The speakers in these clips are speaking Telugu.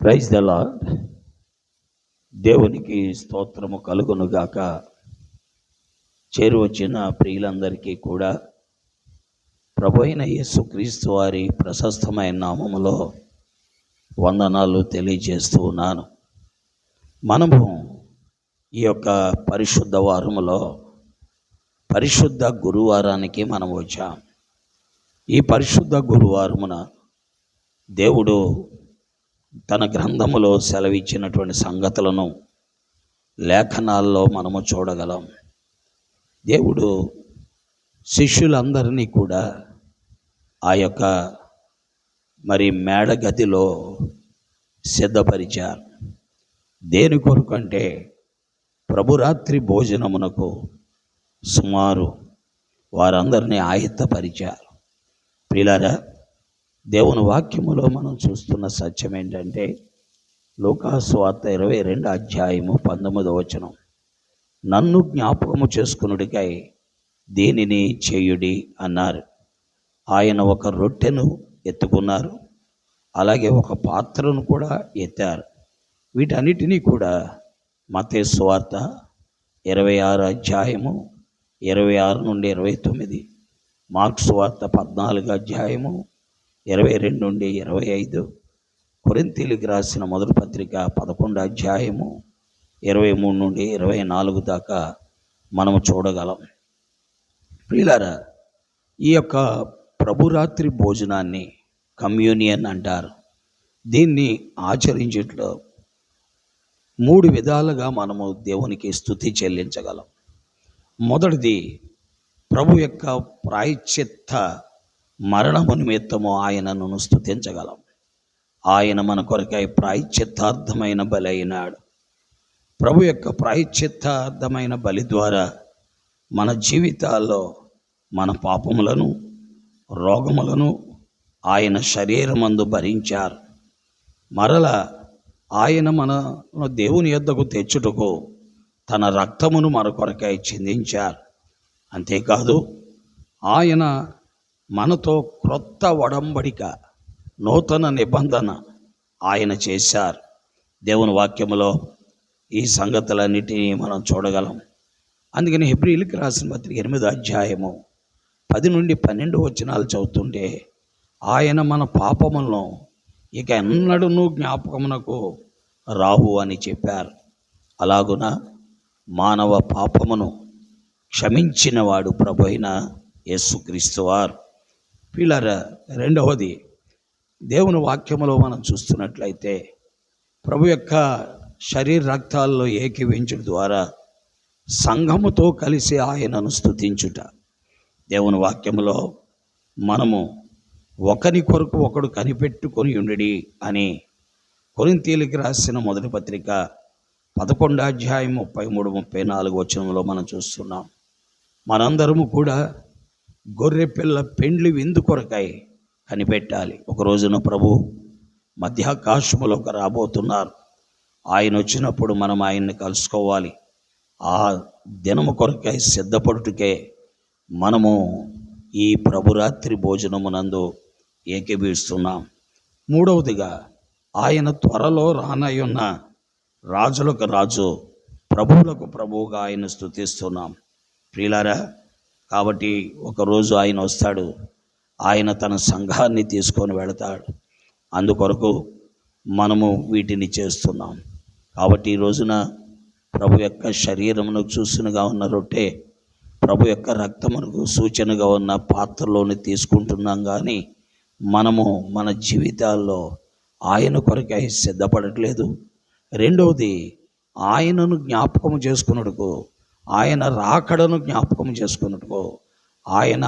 Praise the lord. దేవునికి స్తోత్రము కలుగునుగాక. చేరువచ్చిన ప్రియులందరికీ కూడా ప్రభు అయిన యేసుక్రీస్తు వారి ప్రశస్తమైన నామములో వందనాలు తెలియజేస్తూ ఉన్నాను. మనము ఈ యొక్క పరిశుద్ధ వారములో పరిశుద్ధ గురువారానికి మనం వచ్చాం. ఈ పరిశుద్ధ గురువారమున దేవుడు తన గ్రంథములో సెలవిచ్చినటువంటి సంగతులను లేఖనాల్లో మనము చూడగలం. దేవుడు శిష్యులందరినీ కూడా ఆ యొక్క మేడగదిలో సిద్ధపరిచారు. దేని కొరకంటే ప్రభురాత్రి భోజనమునకు సుమారు వారందరినీ ఆయత్తపరిచారు. ప్రియులారా, దేవుని వాక్యములో మనం చూస్తున్న సత్యం ఏంటంటే లూకాసు వార్త 22 అధ్యాయము 19వ వచనం, నన్ను జ్ఞాపకము చేసుకునుడికై దీనిని చేయుడి అన్నారు. ఆయన ఒక రొట్టెను ఎత్తుకున్నారు, అలాగే ఒక పాత్రను కూడా ఎత్తారు. వీటన్నిటినీ కూడా మత్తయి సువార్త 26 అధ్యాయము 26 నుండి 29, మార్కు సువార్త 14 అధ్యాయము 22 నుండి 25, కొరింథీయులకు రాసిన మొదటి పత్రిక 11 అధ్యాయము 23 నుండి 24 దాకా మనము చూడగలం. ప్రియులారా, ఈ యొక్క ప్రభురాత్రి భోజనాన్ని కమ్యూనియన్ అంటారు. దీన్ని ఆచరించట్లో 3 విధాలుగా మనము దేవునికి స్తుతి చెల్లించగలం. మొదటిది, ప్రభు యొక్క ప్రాయశ్చిత్త మరణము నిమిత్తము ఆయనను స్తుతించగలం. ఆయన మన కొరకై ప్రాయశ్చిత్తార్థమైన బలి అయినాడు. ప్రభు యొక్క ప్రాయశ్చిత్తార్థమైన బలి ద్వారా మన జీవితాల్లో మన పాపములను, రోగములను ఆయన శరీరమందు భరించారు. మరల ఆయన మన దేవుని యొద్దకు తెచ్చుటకు తన రక్తమును మన కొరకై చిందించారు. అంతేకాదు, ఆయన మనతో క్రొత్త ఒడంబడిక, నూతన నిబంధన ఆయన చేశారు. దేవుని వాక్యములో ఈ సంగతులన్నిటినీ మనం చూడగలం. అందుకని హెబ్రీయులకు రాసిన పత్రిక 8వ అధ్యాయము 10 నుండి 12 వచనాలు చదువుతుంటే, ఆయన మన పాపములను ఇక ఎన్నడూ జ్ఞాపకమునకు రావు అని చెప్పారు. అలాగున మానవ పాపమును క్షమించినవాడు ప్రభు అయిన యేసుక్రీస్తు వారు. పిల్లరా, రెండవది, దేవుని వాక్యములో మనం చూస్తున్నట్లయితే ప్రభు యొక్క శరీర రక్తాల్లో ఏకీవించడం ద్వారా సంఘముతో కలిసి ఆయనను స్తుతించుట. దేవుని వాక్యములో మనము ఒకరి కొరకు ఒకడు కనిపెట్టుకొని ఉండుడి అని కొరింథీయులకు రాసిన మొదటి పత్రిక 11 అధ్యాయం 33-34 వచనంలో మనం చూస్తున్నాం. మనందరము కూడా గొర్రె పిల్ల పెండ్లి విందు కొరకై కనిపెట్టాలి. ఒక రోజున ప్రభు మధ్యాకాశములోకి రాబోతున్నారు. ఆయన వచ్చినప్పుడు మనం ఆయన్ని కలుసుకోవాలి. ఆ దినము కొరకై సిద్ధపడుటకే మనము ఈ ప్రభురాత్రి భోజనమునందు ఏకీభవిస్తున్నాం. మూడవదిగా, ఆయన త్వరలో రానయ్యున్న రాజులకు రాజు, ప్రభువులకు ప్రభువుగా ఆయన స్తుతిస్తున్నాం. ప్రియులారా, కాబట్టి ఒకరోజు ఆయన వస్తాడు. ఆయన తన సంఘాన్ని తీసుకొని వెళతాడు. అందుకొరకు మనము వీటిని చేస్తున్నాం. కాబట్టి ఈ రోజున ప్రభు యొక్క శరీరమునకు సూచనగా ఉన్న రొట్టె, ప్రభు యొక్క రక్తమునకు సూచనగా ఉన్న పాత్రలోని తీసుకుంటున్నాం. కానీ మనము మన జీవితాల్లో ఆయన కొరకై సిద్ధపడట్లేదు. రెండవది, ఆయనను జ్ఞాపకము చేసుకున్నట్టుకు, ఆయన రాకడను జ్ఞాపకం చేసుకున్నట్టుకు, ఆయన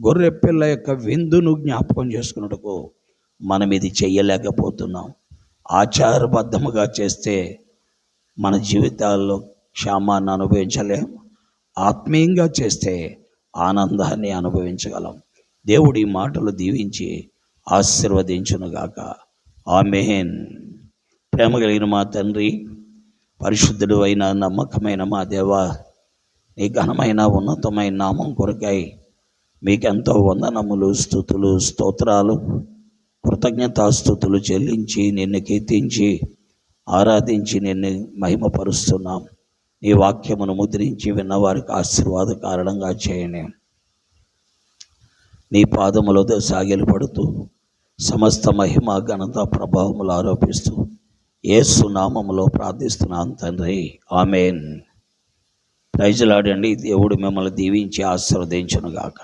గొర్రెపిల్ల యొక్క విందును జ్ఞాపకం చేసుకున్నట్టుకు మనం ఇది చెయ్యలేకపోతున్నాం. ఆచారబద్ధముగా చేస్తే మన జీవితాల్లో క్షేమాన్ని అనుభవించలేం. ఆత్మీయంగా చేస్తే ఆనందాన్ని అనుభవించగలం. దేవుడి మాటలు దీవించి ఆశీర్వదించునుగాక. ఆమేన్. ప్రేమ కలిగిన మా తండ్రి, పరిశుద్ధుడు అయిన నమ్మకమైన మా దేవా, నీ ఘనమైన ఉన్నతమైన నామం కొరకై మీకెంతో వందనములు, స్తుతులు, స్తోత్రాలు. కృతజ్ఞతాస్తుతులు చెల్లించి నిన్ను కీర్తించి ఆరాధించి నిన్ను మహిమపరుస్తున్నాం. నీ వాక్యమును ముద్రించి విన్నవారికి ఆశీర్వాద కారణంగా చేయని నీ పాదములతో సాగిలపడుతూ సమస్త మహిమ ఘనత ప్రభావములు ఆరోపిస్తూ యేసు నామములో ప్రార్థిస్తున్నాను తండ్రి, ఆమేన్. Praise lord. దేవుడు మిమ్మల్ని దీవించి ఆశీర్వదించునుగాక.